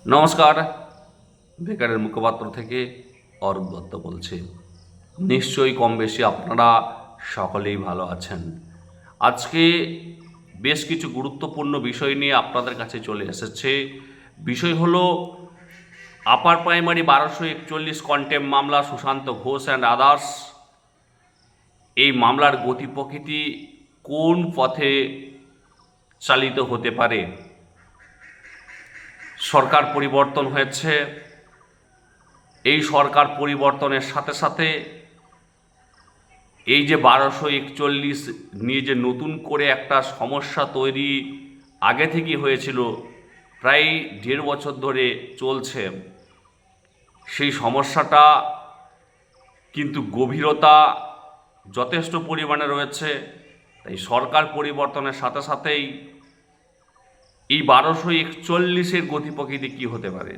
নমস্কার, বেকারের মুখপাত্র থেকে অরূপ দত্ত বলছি। নিশ্চয়ই কম বেশি আপনারা সকলেই ভালো আছেন। আজকে বেশ কিছু গুরুত্বপূর্ণ বিষয় নিয়ে আপনাদের কাছে চলে এসেছে। বিষয় হলো আপার প্রাইমারি 1241 কন্টেম্প মামলা, সুশান্ত ঘোষ অ্যান্ড আদার্স। এই মামলার গতি প্রকৃতি কোন পথে চালিত হতে পারে? সরকার পরিবর্তন হয়েছে, এই সরকার পরিবর্তনের সাথে সাথে এই যে 1241 নিয়ে যে নতুন করে একটা সমস্যা তৈরি আগে থেকেই হয়েছিল, প্রায় 1.5 বছর ধরে চলছে, সেই সমস্যাটা কিন্তু গভীরতা যথেষ্ট পরিমাণে রয়েছে। তাই সরকার পরিবর্তনের সাথে সাথেই এই 1241-এর গতি প্রকৃতি কী হতে পারে?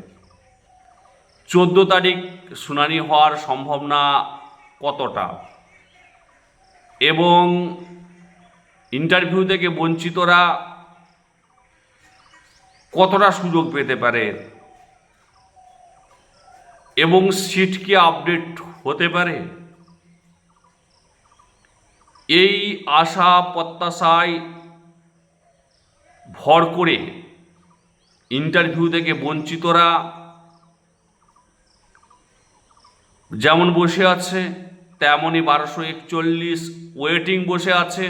14 তারিখ শুনানি হওয়ার সম্ভাবনা কতটা, এবং ইন্টারভিউ থেকে বঞ্চিতরা কতটা সুযোগ পেতে পারে, এবং সিট কি আপডেট হতে পারে? এই আশা প্রত্যাশায় ভর করে ইন্টারভিউ থেকে বঞ্চিতরা যেমন বসে আছে, তেমনই 1241 ওয়েটিং বসে আছে।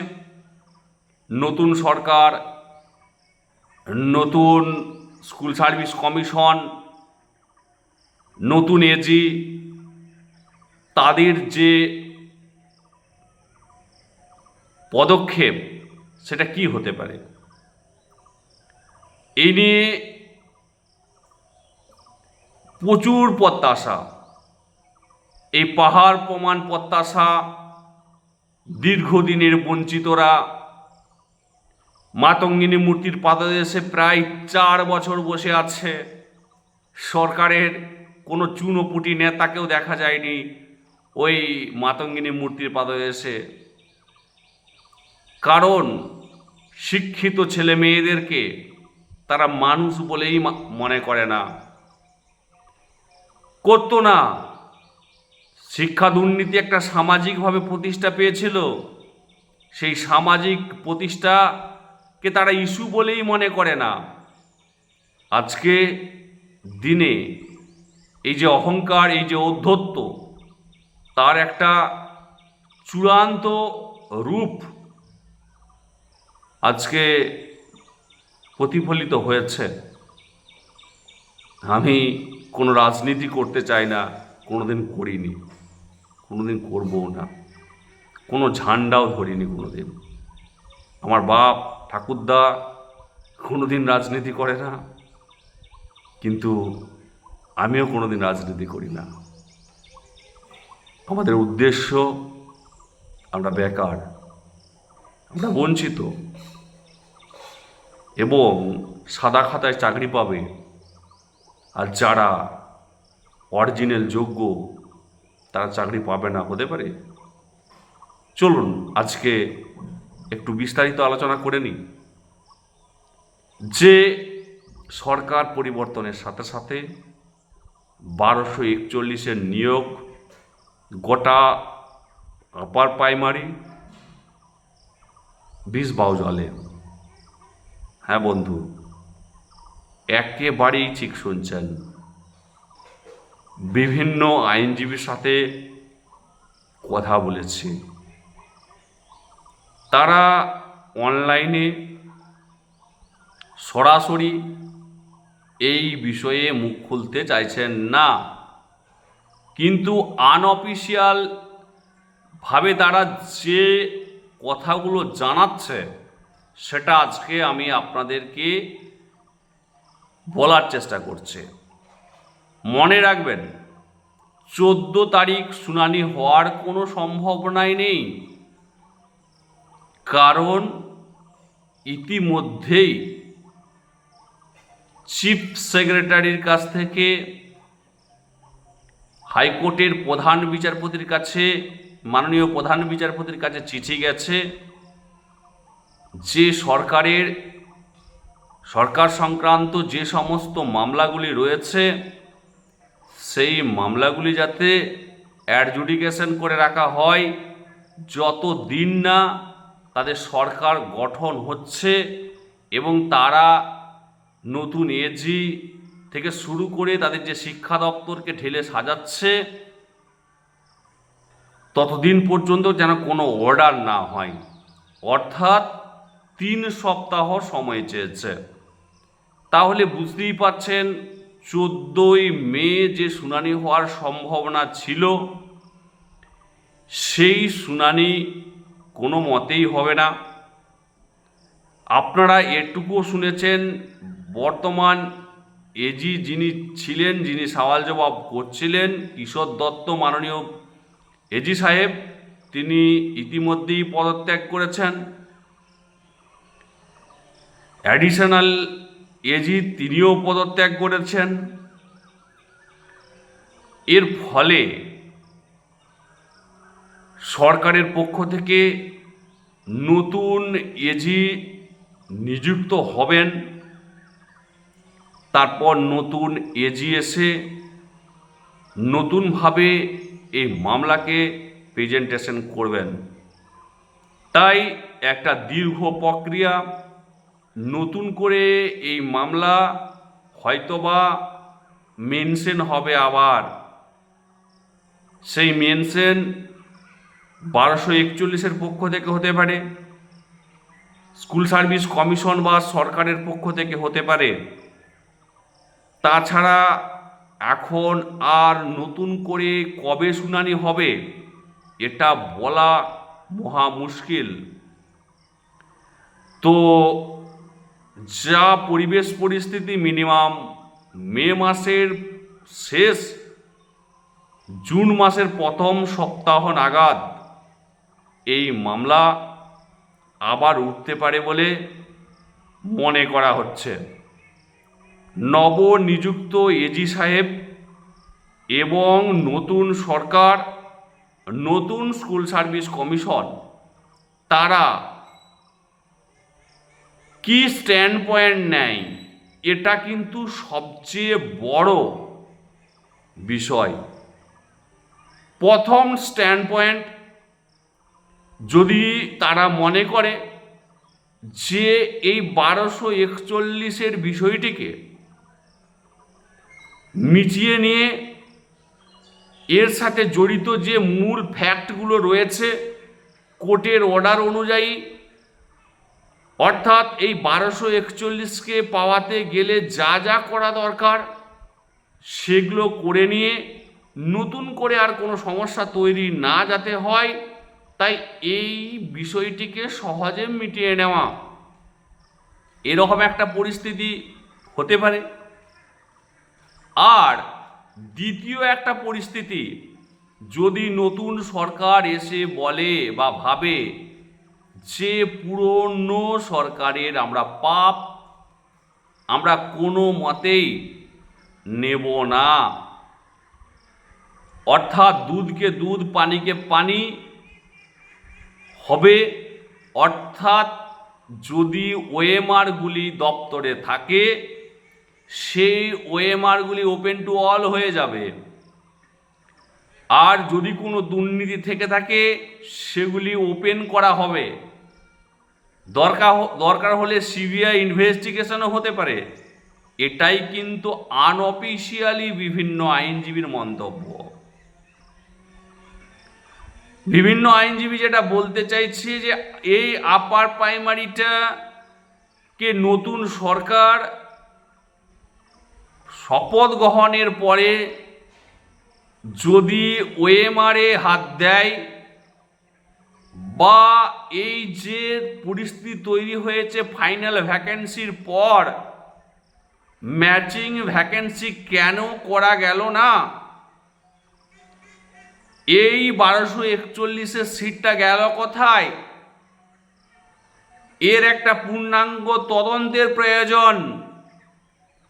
নতুন সরকার, নতুন স্কুল সার্ভিস কমিশন, নতুন এজি, তাদের যে পদক্ষেপ সেটা কি হতে পারে, এই নিয়ে প্রচুর প্রত্যাশা। এই পাহাড় প্রমাণ প্রত্যাশা দীর্ঘদিনের বঞ্চিতরা মাতঙ্গিনী মূর্তির পাদদেশে প্রায় 4 বছর বসে আছে। সরকারের কোনো চুনোপুটি নেতাকেও দেখা যায়নি ওই মাতঙ্গিনী মূর্তির পাদদেশে। কারণ শিক্ষিত ছেলে মেয়েদেরকে তারা মানুষ বলেই মনে করে না, করতো না। শিক্ষা দুর্নীতি একটা সামাজিকভাবে প্রতিষ্ঠা পেয়েছিল, সেই সামাজিক প্রতিষ্ঠাকে তারা ইস্যু বলেই মনে করে না। আজকে দিনে এই যে অহংকার, এই যে ঔদ্ধত্য, তার একটা চূড়ান্ত রূপ আজকে প্রতিফলিত হয়েছে। আমি কোনো রাজনীতি করতে চাই না, কোনোদিন করিনি, কোনোদিন করবও না, কোনো ঝান্ডাও ধরিনি কোনোদিন। আমার বাপ ঠাকুরদা কোনোদিন রাজনীতি করে না, কিন্তু আমিও কোনোদিন রাজনীতি করি না। আমাদের উদ্দেশ্য, আমরা বেকার, আমরা বঞ্চিত, এবং সাদা খাতায় চাকরি পাবে, আর যারা অরিজিনাল যোগ্য তারা চাকরি পাবে না, হতে পারে? চলুন আজকে একটু বিস্তারিত আলোচনা করে নিই। যে সরকার পরিবর্তনের সাথে সাথে 1241-এর নিয়োগ গোটা আপার প্রাইমারি বিষ বাউ জলে। হ্যাঁ বন্ধু, একেবারেই ঠিক শুনছেন। বিভিন্ন আইনজীবীর সাথে কথা বলেছি, তারা অনলাইনে সরাসরি এই বিষয়ে মুখ খুলতে চাইছেন না, কিন্তু আনঅফিসিয়াল ভাবে তারা যে কথাগুলো জানাচ্ছে সেটা আজকে আমি আপনাদেরকে বলার চেষ্টা করছি। মনে রাখবেন, 14 তারিখ শুনানি হওয়ার কোনো সম্ভাবনাই নেই, কারণ ইতিমধ্যেই চিফ সেক্রেটারির কাছ থেকে হাইকোর্টের প্রধান বিচারপতির কাছে, মাননীয় প্রধান বিচারপতির কাছে চিঠি গেছে যে সরকারের সরকার সংক্রান্ত যে সমস্ত মামলাগুলি রয়েছে সেই মামলাগুলি যাতে অ্যাডজুডিকেশন করে রাখা হয়, যত দিন না তাদের সরকার গঠন হচ্ছে এবং তারা নতুন এজি থেকে শুরু করে তাদের যে শিক্ষা দপ্তরকে ঢেলে সাজাচ্ছে, ততদিন পর্যন্ত যেন কোনো অর্ডার না হয়। অর্থাৎ 3 সপ্তাহ সময় চেয়েছে। তাহলে বুঝতেই পারছেন 14ই মে যে শুনানি হওয়ার সম্ভাবনা ছিল, সেই শুনানি কোনো মতেই হবে না। আপনারা এটুকুও শুনেছেন, বর্তমান এজি যিনি ছিলেন, যিনি সওয়াল জবাব করছিলেন, কিশোর দত্ত মাননীয় এজি সাহেব, তিনি ইতিমধ্যেই পদত্যাগ করেছেন। অ্যাডিশনাল এজি তিনিও পদত্যাগ করেছেন। এর ফলে সরকারের পক্ষ থেকে নতুন এজি নিযুক্ত হবেন, তারপর নতুন এজি এসে নতুনভাবে এই মামলাকে প্রেজেন্টেশন করবেন। তাই একটা দীর্ঘ প্রক্রিয়া। নতুন করে এই মামলা হয়তোবা মেনশন হবে আবার। সেই মেনশন 1241-এর পক্ষ থেকে হতে পারে, স্কুল সার্ভিস কমিশন বা সরকারের পক্ষ থেকে হতে পারে। তাছাড়া এখন আর নতুন করে কবে শুনানি হবে এটা বলা মহা মুশকিল। তো যা পরিবেশ পরিস্থিতি, মিনিমাম মে মাসের শেষ, জুন মাসের প্রথম সপ্তাহ নাগাদ এই মামলা আবার উঠতে পারে বলে মনে করা হচ্ছে। নবনিযুক্ত এজি সাহেব এবং নতুন সরকার, নতুন স্কুল সার্ভিস কমিশন, তারা কি স্ট্যান্ড পয়েন্ট নেয়, এটা কিন্তু সবচেয়ে বড় বিষয়। প্রথম স্ট্যান্ড পয়েন্ট, যদি তারা মনে করে যে এই 1241-এর বিষয়টিকে মিটিয়ে নিয়ে এর সাথে জড়িত যে মূল ফ্যাক্টগুলো রয়েছে কোর্টের অর্ডার অনুযায়ী, অর্থাৎ এই 1241-কে পাওয়াতে গেলে যা যা করা দরকার সেগুলো করে নিয়ে নতুন করে আর কোনো সমস্যা তৈরি না যাতে হয়, তাই এই বিষয়টিকে সহজে মিটিয়ে নেওয়া, এরকম একটা পরিস্থিতি হতে পারে। আর দ্বিতীয় একটা পরিস্থিতি, যদি নতুন সরকার এসে বলে বা ভাবে যে পুরনো সরকারের আমরা কোনো মতেই নেব না, অর্থাৎ দুধকে দুধ পানিকে পানি হবে, অর্থাৎ যদি ওএমআরগুলি দপ্তরে থাকে সেই ওএমআরগুলি ওপেন টু অল হয়ে যাবে, আর যদি কোনো দুর্নীতি থেকে থাকে সেগুলি ওপেন করা হবে, দরকার হলে সিবিআই ইনভেস্টিগেশনও হতে পারে। এটাই কিন্তু আনঅফিসিয়ালি বিভিন্ন আইনজীবীর মন্তব্য। বিভিন্ন আইনজীবী যেটা বলতে চাইছে যে এই আপার প্রাইমারিটাকে নতুন সরকার শপথ গ্রহণের পরে যদি ওএমআরে হাত দেয়, বা এই যে পরিস্থিতি তৈরি হয়েছে ফাইনাল ভ্যাকেন্সির পর ম্যাচিং ভ্যাকেন্সি কেন করা গেল না, এই 1241-এর সিটটা গেল কোথায়, এর একটা পূর্ণাঙ্গ তদন্তের প্রয়োজন।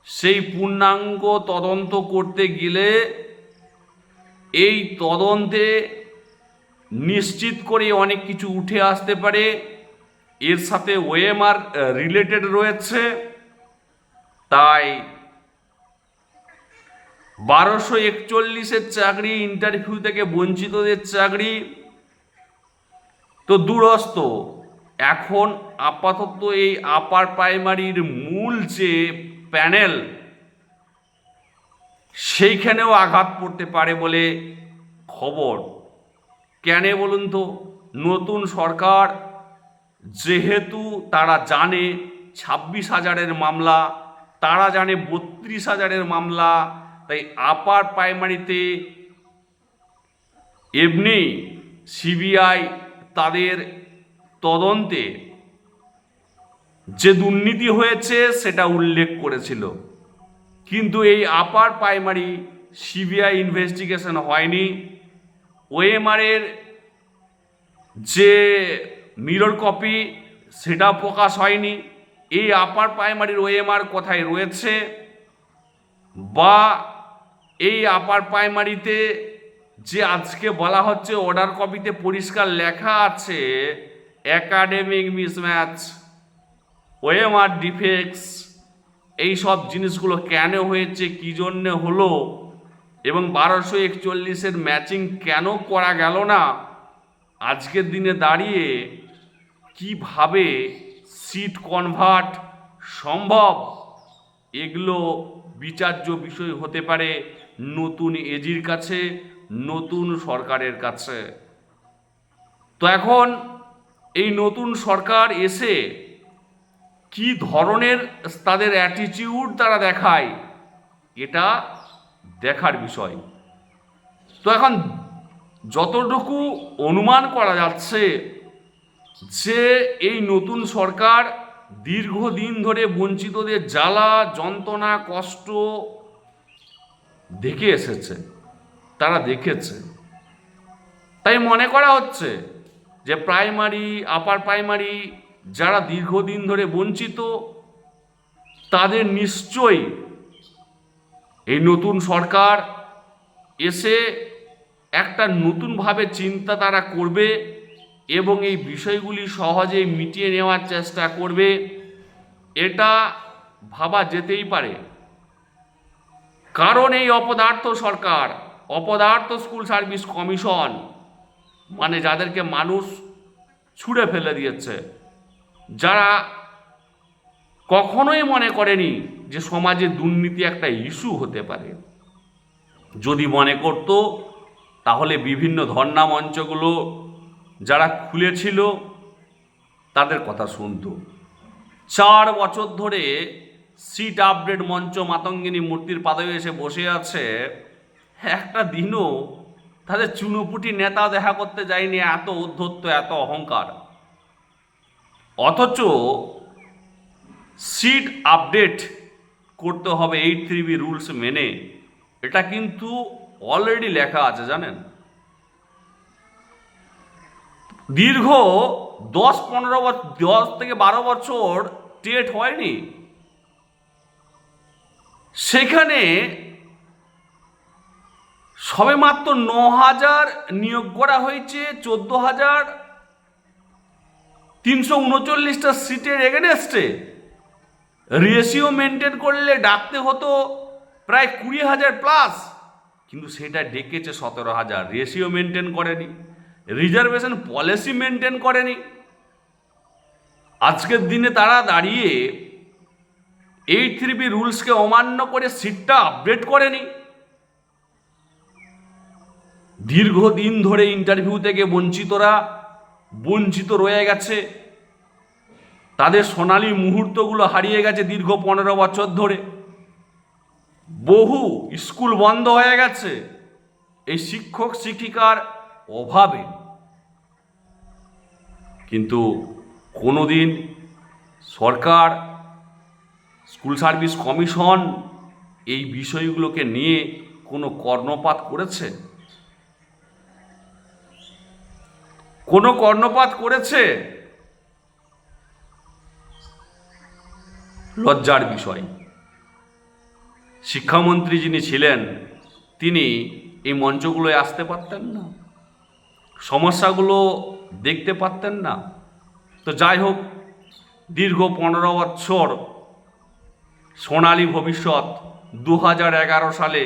সেই পূর্ণাঙ্গ তদন্ত করতে গেলে এই তদন্তে নিশ্চিত করে অনেক কিছু উঠে আসতে পারে। এর সাথে ওএমআর রিলেটেড রয়েছে, তাই 1241 চাকরি, ইন্টারভিউ থেকে বঞ্চিতদের চাকরি তো দূরস্থ। এখন আপাতত এই আপার প্রাইমারির মূল যে প্যানেল, সেইখানেও আঘাত পড়তে পারে বলে খবর। কেন বলুন তো? নতুন সরকার, যেহেতু তারা জানে 26,000-এর মামলা, তারা জানে 32,000-এর মামলা, তাই আপার প্রাইমারিতে এমনি সিবিআই তাদের তদন্তে যে দুর্নীতি হয়েছে সেটা উল্লেখ করেছিল, কিন্তু এই আপার প্রাইমারি সিবিআই ইনভেস্টিগেশন হয়নি। ওএমআরের যে মিরর কপি সেটা প্রকাশ হয়নি। এই আপার প্রাইমারির ওএমআর কোথায় রয়েছে, বা এই আপার প্রাইমারিতে যে আজকে বলা হচ্ছে অর্ডার কপিতে পরিষ্কার লেখা আছে একাডেমিক মিসম্যাচ, ওএমআর ডিফেক্টস, এই সব জিনিসগুলো কেন হয়েছে, কী জন্যে হলো, এবং 1241-এর ম্যাচিং কেন করা গেল না, আজকের দিনে দাঁড়িয়ে কিভাবে সিট কনভার্ট সম্ভব, এগুলো বিচার্য বিষয় হতে পারে নতুন এজির কাছে, নতুন সরকারের কাছে। তো এখন এই নতুন সরকার এসে কি ধরনের তাদের অ্যাটিটিউড তারা দেখায়, এটা দেখার বিষয়। তো এখন যতটুকু অনুমান করা যাচ্ছে যে এই নতুন সরকার দীর্ঘদিন ধরে বঞ্চিতদের জ্বালা যন্ত্রণা কষ্ট দেখে এসেছে, তারা দেখেছে, তাই মনে করা হচ্ছে যে প্রাইমারি আপার প্রাইমারি যারা দীর্ঘদিন ধরে বঞ্চিত, তাদের নিশ্চয়ই এই নতুন সরকার এসে একটা নতুনভাবে চিন্তা তারা করবে এবং এই বিষয়গুলি সহজেই মিটিয়ে নেওয়ার চেষ্টা করবে, এটা ভাবা যেতেই পারে। কারণ এই অপদার্থ সরকার, অপদার্থ স্কুল সার্ভিস কমিশন, মানে যাদেরকে মানুষ ছুঁড়ে ফেলে দিয়েছে, যারা কখনোই মনে করেনি যে সমাজে দুর্নীতি একটা ইস্যু হতে পারে, যদি মনে করত তাহলে বিভিন্ন ধর্ণা মঞ্চগুলো যারা খুলেছিল তাদের কথা শুনত। 4 বছর ধরে সিট আপডেট মঞ্চ মাতঙ্গিনী মূর্তির পাদে এসে বসে আছে, একটা দিনও তাদের চুনোপুটি নেতা দেখা করতে যায়নি, এত ঔদ্ধত্য, এত অহংকার। অথচ সিট আপডেট করতে হবে 8-3B রুলস মেনে, এটা কিন্তু অলরেডি লেখা আছে, জানেন। দীর্ঘ 10 থেকে 12 বছর টেট হয়নি, সেখানে সবে মাত্র 9,000 নিয়োগ করা হয়েছে 14,339টা সিটের এগেনেস্টে। রেশিও মেনটেন করলে ডাকতে হতো প্রায় 20,000 প্লাস, কিন্তু সেটা ডেকেছে 17,000। রেশিও মেনটেন করেনি, রিজার্ভেশন পলিসি মেনটেন করেনি। আজকের দিনে তারা দাঁড়িয়ে 8-3B রুলসকে অমান্য করে সিটটা আপডেট করেনি। দীর্ঘদিন ধরে ইন্টারভিউ থেকে বঞ্চিত রয়ে গেছে, তাদের সোনালী মুহূর্তগুলো হারিয়ে গেছে দীর্ঘ 15 বছর ধরে। বহু স্কুল বন্ধ হয়ে গেছে এই শিক্ষক শিক্ষিকার অভাবে, কিন্তু কোনোদিন সরকার, স্কুল সার্ভিস কমিশন এই বিষয়গুলোকে নিয়ে কোনো কর্ণপাত করেছে? কোনো কর্ণপাত করেছে? লজ্জার বিষয়। শিক্ষামন্ত্রী যিনি ছিলেন তিনি এই মঞ্চগুলোয় আসতে পারতেন না, সমস্যাগুলো দেখতে পারতেন না। তো যাই হোক, দীর্ঘ 15 বছর সোনালী ভবিষ্যৎ 2011 সালে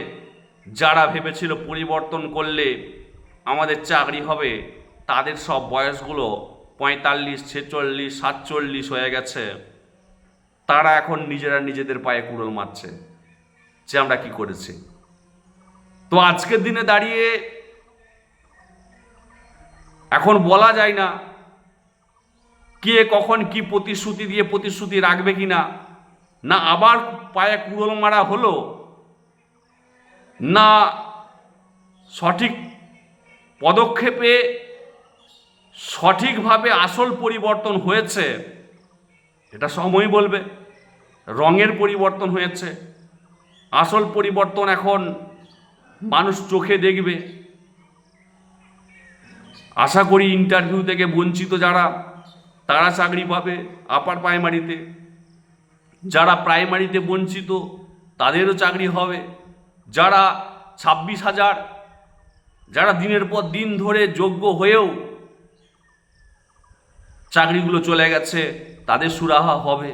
যারা ভেবেছিল পরিবর্তন করলে আমাদের চাকরি হবে, তাদের সব বয়সগুলো 45, 46, 47 হয়ে গেছে। তারা এখন নিজেরা নিজেদের পায়ে কুড়োল মারছে যে আমরা কি করেছি। তো আজকের দিনে দাঁড়িয়ে এখন বলা যায় না কে কখন কি প্রতিশ্রুতি দিয়ে প্রতিশ্রুতি রাখবে কিনা, না আবার পায়ে কুড়োল মারা হলো, না সঠিক পদক্ষেপে সঠিকভাবে আসল পরিবর্তন হয়েছে, এটা সময় বলবে। রঙের পরিবর্তন হয়েছে, আসল পরিবর্তন এখন মানুষ চোখে দেখবে। আশা করি ইন্টারভিউ থেকে বঞ্চিত যারা, তারা চাকরি পাবে আপার প্রাইমারিতে। যারা প্রাইমারিতে বঞ্চিত তাদেরও চাকরি হবে। যারা 26,000 যারা দিনের পর দিন ধরে যোগ্য হয়েও চাকরিগুলো চলে গেছে, তাদের সুরাহা হবে।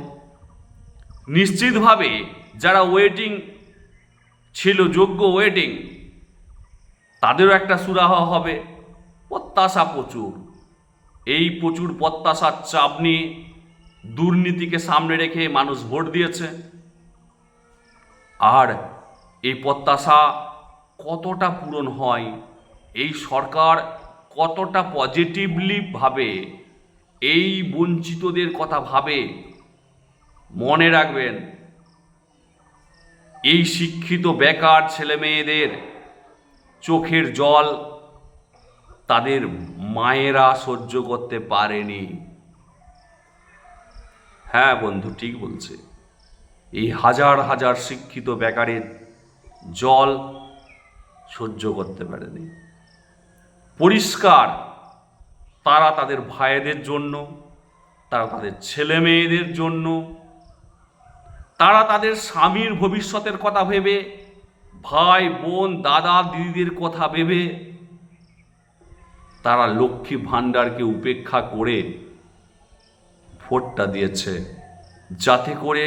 নিশ্চিতভাবে যারা ওয়েটিং ছিল, যোগ্য ওয়েটিং, তাদেরও একটা সুরাহা হবে। প্রত্যাশা প্রচুর, এই প্রচুর প্রত্যাশার চাপ নিয়ে দুর্নীতিকে সামনে রেখে মানুষ ভোট দিয়েছে। আর এই প্রত্যাশা কতটা পূরণ হয়, এই সরকার কতটা পজিটিভলি ভাবে এই বঞ্চিতদের কথা ভাবে, মনে রাখবেন এই শিক্ষিত বেকার ছেলে মেয়েদের চোখের জল তাদের মায়েরা সহ্য করতে পারেনি। হ্যাঁ বন্ধু, ঠিক বলছে। এই হাজার হাজার শিক্ষিত বেকারের জল সহ্য করতে পারেনি। পরিষ্কার, তারা তাদের ভাইদের জন্য, তারা তাদের ছেলে মেয়েদের জন্য, তারা তাদের স্বামীর ভবিষ্যতের কথা ভেবে, ভাই বোন দাদা দিদিদের কথা ভেবে তারা লক্ষ্মী ভাণ্ডারকে উপেক্ষা করে ভোটটা দিয়েছে, যাতে করে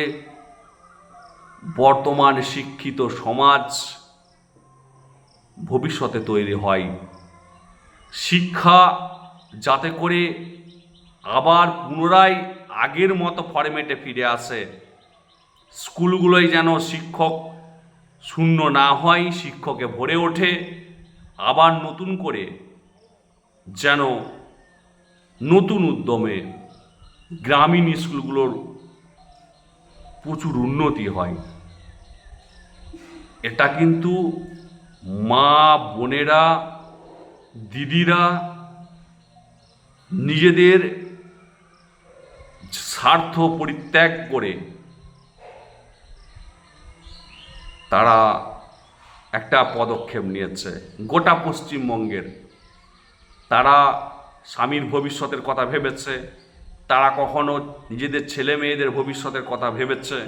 বর্তমান শিক্ষিত সমাজ ভবিষ্যতে তৈরি হয়। শিক্ষা যাতে করে আবার পুনরায় আগের মতো ফরম্যাটে ফিরে আসে। স্কুলগুলোই যেন শিক্ষক শূন্য না হয়, শিক্ষকে ভরে ওঠে। আবার নতুন করে যেন নতুন উদ্যমে গ্রামীণ স্কুলগুলোর প্রচুর উন্নতি হয়। এটা কিন্তু মা বোনেরা দিদিরা নিজেদের স্বার্থ পরিত্যাগ করে তারা একটা পদক্ষেপ নিয়েছে। গোটা পশ্চিমবঙ্গের তারা স্বামীর ভবিষ্যতের কথা ভেবেছে, তারা কখনো নিজেদের ছেলে মেয়েদের ভবিষ্যতের কথা ভেবেছে।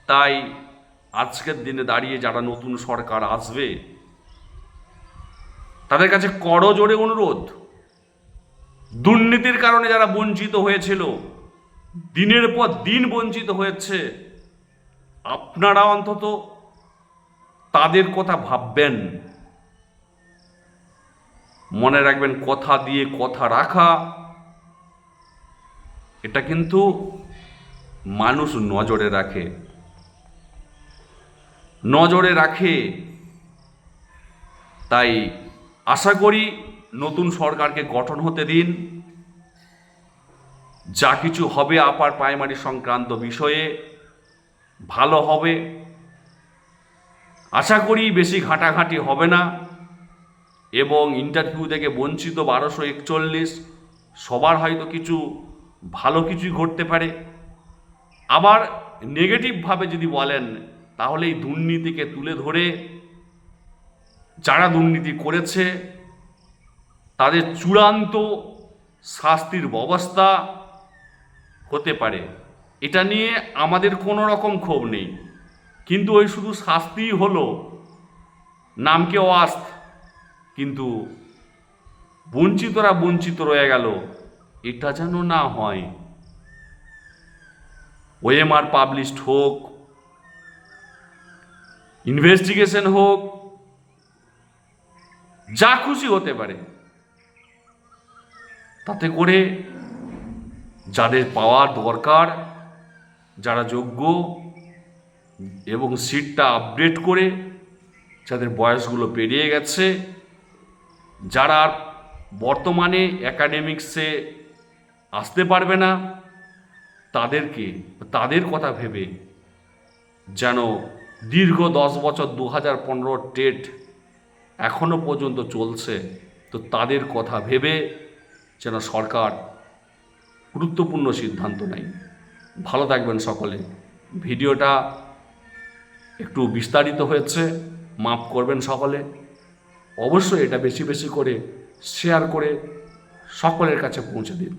তাই আজকের দিনে দাঁড়িয়ে যারা নতুন সরকার আসবে, তাদের কাছে করজোড়ে অনুরোধ, দুর্নীতির কারণে যারা বঞ্চিত হয়েছিল, দিনের পর দিন বঞ্চিত হয়েছে, আপনারা অন্তত তাদের কথা ভাববেন। মনে রাখবেন, কথা দিয়ে কথা রাখা, এটা কিন্তু মানুষ নজরে রাখে, নজরে রাখে। তাই আশা করি নতুন সরকারকে গঠন হতে দিন। যা কিছু হবে আপার প্রাইমারি সংক্রান্ত বিষয়ে ভালো হবে। আশা করি বেশি ঘাঁটাঘাঁটি হবে না এবং ইন্টারভিউ থেকে বঞ্চিত 1241 সবার হয়তো কিছু ভালো কিছুই ঘটতে পারে। আবার নেগেটিভভাবে যদি বলেন, তাহলে এই দুর্নীতিকে তুলে ধরে যারা দুর্নীতি করেছে তাদের চূড়ান্ত শাস্তির ব্যবস্থা হতে পারে। এটা নিয়ে আমাদের কোনো রকম ক্ষোভ নেই, কিন্তু ওই শুধু শাস্তিই হলো, নামকে ওয়াস্ত, কিন্তু বঞ্চিতরা বঞ্চিত রয়ে গেল, এটা যেন না হয়। ওএমআর পাবলিশড হোক, ইনভেস্টিগেশন হোক, যা খুশি হতে পারে, তাতে করে যাদের পাওয়ার দরকার, যারা যোগ্য, এবং সিটটা আপডেট করে যাদের বয়সগুলো পেরিয়ে গেছে, যারা বর্তমানে একাডেমিক্সে আসতে পারবে না, তাদের কথা ভেবে যেন দীর্ঘ 10 বছর 2015 টেট এখনো পর্যন্ত চলছে, তো তাদের কথা ভেবে যেন সরকার গুরুত্বপূর্ণ সিদ্ধান্ত নেয়। ভালো থাকবেন সকলে। ভিডিওটা একটু বিস্তারিত হয়েছে, মাফ করবেন সকলে। অবশ্যই এটা বেশি বেশি করে শেয়ার করে সকলের কাছে পৌঁছে দিন।